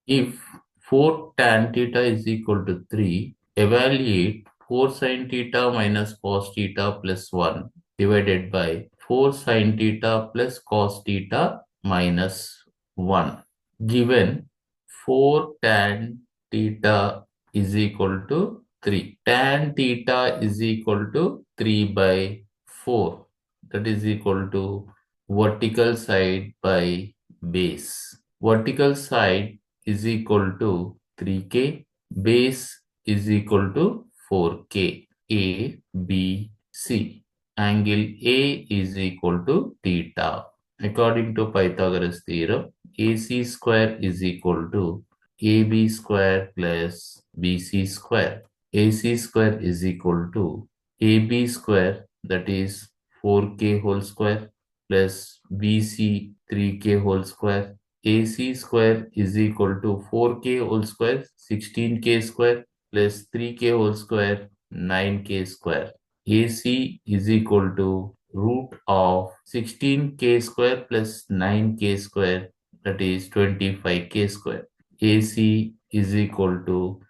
If 4 tan theta is equal to 3, evaluate 4 sin theta minus cos theta plus 1 divided by 4 sin theta plus cos theta minus 1. Given 4 tan theta is equal to 3. Tan theta is equal to 3 by 4. That is equal to vertical side by base. Vertical side is equal to 3k, base is equal to 4k. A, B, C. Angle A is equal to theta. According to Pythagoras theorem, AC square is equal to AB square plus BC square. AC square is equal to AB square, that is 4k whole square, plus BC 3k whole square. AC square is equal to 4k whole square, 16k square, plus 3k whole square, 9k square. AC is equal to root of 16k square plus 9k square, that is 25k square. AC is equal to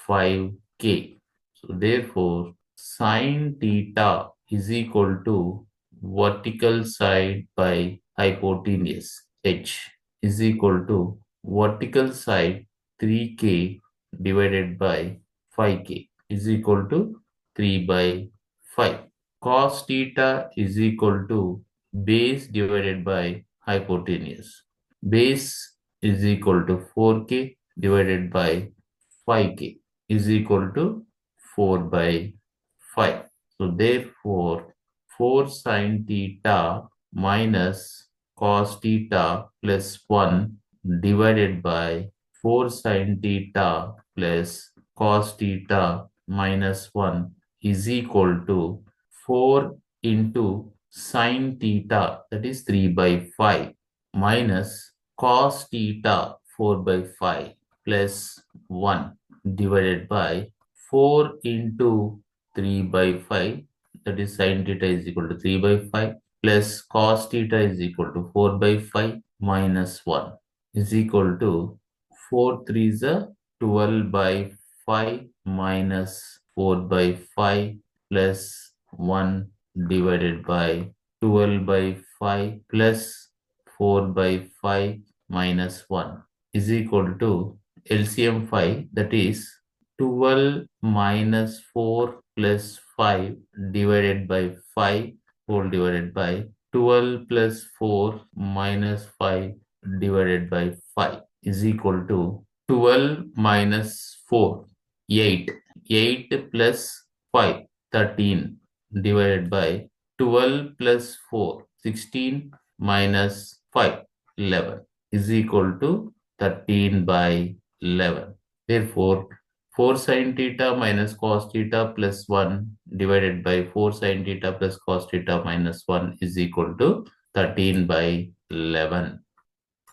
5k. So therefore, sine theta is equal to vertical side by hypotenuse. H is equal to vertical side 3k divided by 5k is equal to 3 by 5. Cos theta is equal to base divided by hypotenuse. Base is equal to 4k divided by 5k is equal to 4 by 5. So therefore, 4 sin theta minus cos theta plus 1 divided by 4 sin theta plus cos theta minus 1 is equal to 4 into sin theta, that is 3 by 5, minus cos theta 4 by 5 plus 1 divided by 4 into 3 by 5, that is sin theta is equal to 3 by 5 plus cos theta is equal to 4 by 5 minus 1 is equal to 4 3 is a 12 by 5 minus 4 by 5 plus 1 divided by 12 by 5 plus 4 by 5 minus 1 is equal to LCM 5, that is 12 minus 4 plus 5 divided by 5 whole divided by 12 plus 4 minus 5 divided by 5 is equal to 12 minus 4, 8. 8 plus 5, 13 divided by 12 plus 4, 16 minus 5, 11 is equal to 13 by 11. Therefore, 4 sin theta minus cos theta plus 1 divided by 4 sin theta plus cos theta minus 1 is equal to 13 by 11.